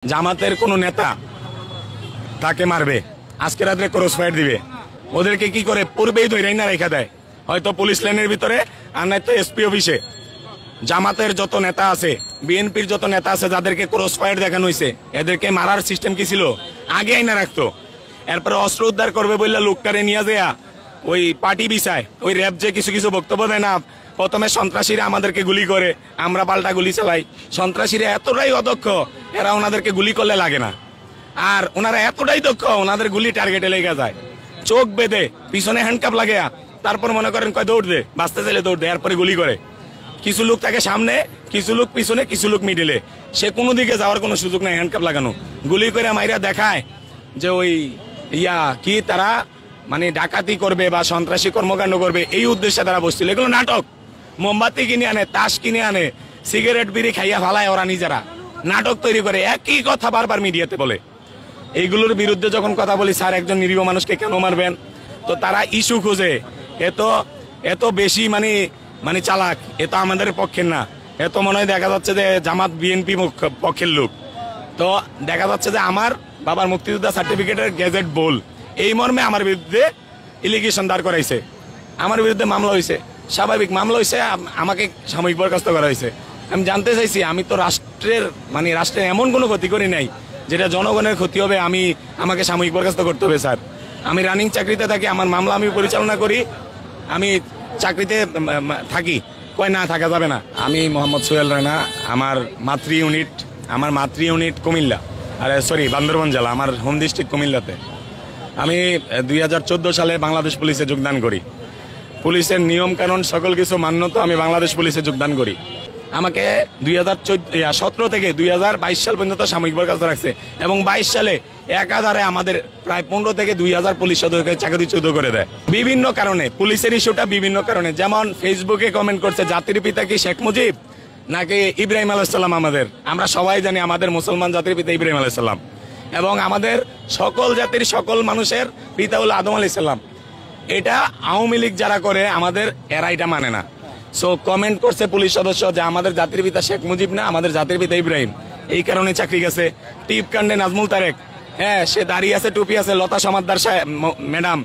জামাতের কোনো নেতা তাকে মারবে, আজকে রাত্রে ক্রস ফায়ার দিবে, ওদেরকে কি করে পূর্বেই ধরে না রেখা দেয়, হয়তো পুলিশ লাইনের ভিতরে আর নয়তো এসপি অফিসে। জামাতের যত নেতা আছে, বিএনপির যত নেতা আছে যাদেরকে ক্রস ফায়ার দেখানো হয়েছে, এদেরকে মারার সিস্টেম কি ছিল? আগে আইনা রাখতো। এরপরে অস্ত্র উদ্ধার করবে বললে লোকটারে নিয়ে যায় ওই পার্টি বিছায়, ওই র্যাব যে কিছু কিছু বক্তব্য দেয় না, প্রথমে সন্ত্রাসীরা আমাদেরকে গুলি করে, আমরা পাল্টা গুলি চালাই। সন্ত্রাসীরা এতটাই অদক্ষ, এরা ওনাদেরকে গুলি করলে লাগে না, আর ওনারা এতটাই দক্ষ, ওনাদের গুলি টার্গেটে লেগে যায়। চোখ বেঁধে পিছনে হ্যান্ডকাপ লাগে, তারপর মনে করেন কয় দৌড় দে, বাঁচতে চাইলে দৌড় দে, এরপরে গুলি করে। কিছু লোক থাকে সামনে, কিছু লোক পিছনে, কিছু লোক মিডিলে, সে কোনো দিকে যাওয়ার কোনো সুযোগ নাই, হ্যান্ডকাপ লাগানো। গুলি করে মাইরা দেখায় যে ওই কি তারা মানে ডাকাতি করবে বা সন্ত্রাসী কর্মকাণ্ড করবে, এই উদ্দেশ্যে তারা বসছিল। এগুলো নাটক। মোমবাতি কিনে আনে, তাস কিনে আনে, সিগারেট বিড়ি খাইয়া ফালায় ওরা নিজেরা, নাটক তৈরি করে একই কথা বারবার মিডিয়াতে বলে। এইগুলোর বিরুদ্ধে যখন কথা বলি, স্যার একজন নিরীহ মানুষকে কেন মারবেন, তো তারা ইস্যু খুঁজে। এত বেশি মানে চালাক, এ তো আমাদের পক্ষের না। এত মনে হয় দেখা যাচ্ছে যে জামাত বিএনপি পক্ষের লোক। তো দেখা যাচ্ছে যে আমার বাবার মুক্তিযোদ্ধা সার্টিফিকেটের গেজেট বল, এই মর্মে আমার বিরুদ্ধে ইলিগেশন দাঁড় করাইছে, আমার বিরুদ্ধে মামলা হয়েছে। স্বাভাবিক মামলা হয়েছে, আমাকে সাময়িক বরখাস্ত করা হয়েছে। আমি জানতে চাইছি, আমি তো রাষ্ট্রের এমন কোনো ক্ষতি করি নাই যেটা জনগণের ক্ষতি হবে, আমাকে সাময়িক বরখাস্ত করতে হবে। স্যার, আমি রানিং চাকরিতে থাকি, আমার মামলা আমি পরিচালনা করি, আমি চাকরিতে থাকি, কয় না থাকা যাবে না। আমি মোহাম্মদ সোহেল রানা, আমার মাতৃ ইউনিট কুমিল্লা, বান্দরবান জেলা, আমার হোম ডিস্ট্রিক্ট কুমিল্লাতে। আমি 2014 সালে বাংলাদেশ পুলিশে যোগদান করি। পুলিশের নিয়ম কানুন সকল কিছু মান্য তো আমি বাংলাদেশ পুলিশে যোগদান করি। আমাকে 2017 থেকে 2022 সাল পর্যন্ত সাময়িক বরখাস্ত রাখছে, এবং 22 সালে একাধারে আমাদের প্রায় 15 থেকে 2000 পুলিশ সদস্যকে চাকরিচ্যুত করে দেয় বিভিন্ন কারণে। পুলিশের ইস্যুটা বিভিন্ন কারণে, যেমন ফেসবুকে কমেন্ট করছে জাতির পিতা কি শেখ মুজিব নাকি ইব্রাহিম আলাইহিস সালাম। আমরা সবাই জানি আমাদের মুসলমান জাতির পিতা ইব্রাহিম আলাইহিস সালাম, এবং আমাদের সকল জাতির সকল মানুষের পিতা হলো আদম আলাইহিস সালাম। এটা আওয়ামী লীগ যারা করে আমাদের, এরা এটা মানে না। সো কমেন্ট করছে পুলিশ সদস্য যে আমাদের জাতির পিতা শেখ মুজিব না, আমাদের জাতির পিতা ইব্রাহিম, এই কারণে চাকরি গেছে। টিপ কাণ্ডে নাজমুল তারেক, হ্যাঁ সে দাঁড়িয়ে আছে, টুপি আছে, লতা সমাদ্দার ম্যাডাম,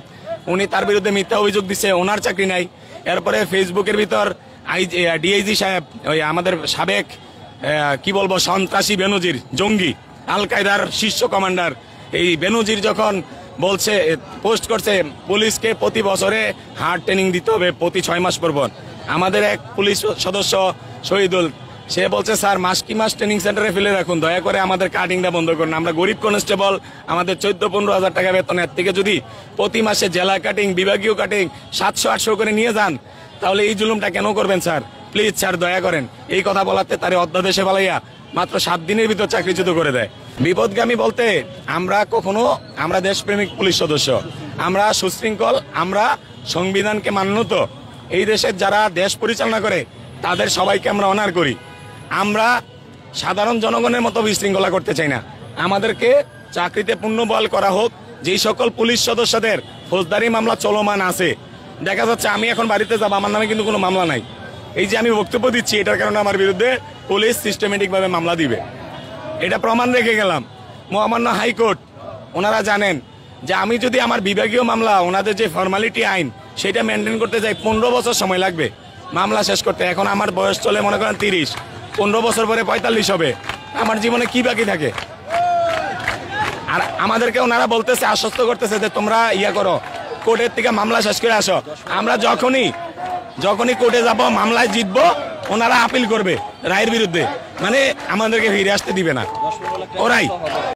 উনি তার বিরুদ্ধে মিথ্যা অভিযোগ দিচ্ছে, ওনার চাকরি নাই। এরপরে ফেসবুকের ভিতর ডিআইজি সাহেব, ওই আমাদের সাবেক কি বলবো সন্ত্রাসী বেনজির, জঙ্গি আল কায়দার শীর্ষ কমান্ডার, এই বেনজির যখন বলছে, পোস্ট করছে পুলিশকে প্রতি বছরে হার্ড ট্রেনিং দিতে হবে প্রতি 6 মাস পর পর। আমাদের এক পুলিশ সদস্য শহীদুল, সে বলছে স্যার মাস ট্রেনিং সেন্টারে ফেলে রাখুন, দয়া করে আমাদের কাটিংটা বন্ধ করুন। আমরা গরিব কনস্টেবল, আমাদের 14-15 হাজার টাকা বেতন, এর থেকে যদি প্রতি মাসে জেলা কাটিং, বিভাগীয় কাটিং 700-800 করে নিয়ে যান, তাহলে এই জুলুমটা কেন করবেন স্যার? প্লিজ স্যার দয়া করেন। এই কথা বলাতে তারে অধ্যাদেশে পালাইয়া মাত্র 7 দিনের ভিতর চাকরিচ্যুত করে দেয়। বিপদগামী বলতে আমরা দেশপ্রেমিক পুলিশ সদস্য, আমরা সুশৃঙ্খল, আমরা সংবিধানকে মান্য তো। এই দেশের যারা দেশ পরিচালনা করে তাদের সবাইকে আমরা অনার করি। আমরা সাধারণ জনগণের মতো বিশৃঙ্খলা করতে চাই না। আমাদেরকে চাকরিতে পুনর্বহাল করা হোক। যেই সকল পুলিশ সদস্যদের ফৌজদারি মামলা চলমান আছে, দেখা যাচ্ছে আমি এখন বাড়িতে যাব, আমার নামে কিন্তু কোনো মামলা নাই, এই যে আমি বক্তব্য দিচ্ছি এটার কারণে আমার বিরুদ্ধে পুলিশ সিস্টেমেটিক ভাবে মামলা দিবে, এটা প্রমাণ রেখে গেলাম। মহামান্য হাইকোর্ট, ওনারা জানেন যে আমি যদি আমার বিভাগীয় মামলা, ওনাদের যে ফর্মালিটি আইন, সেটা মেনটেন করতে যাই 15 বছর সময় লাগবে মামলা শেষ করতে। এখন আমার বয়স চলে মনে করেন 30, 15 বছর পরে 45 হবে, আমার জীবনে কি বাকি থাকে? আর আমাদেরকে ওনারা বলতেছে, আশ্বস্ত করতেছে যে তোমরা করো, কোর্টের থেকে মামলা শেষ করে আসো। আমরা যখনই কোর্টে যাব, মামলায় জিতবো, ওনারা আপিল করবে রায়ের বিরুদ্ধে, মানে আমাদেরকে ফিরে আসতে দিবে না ওরাই।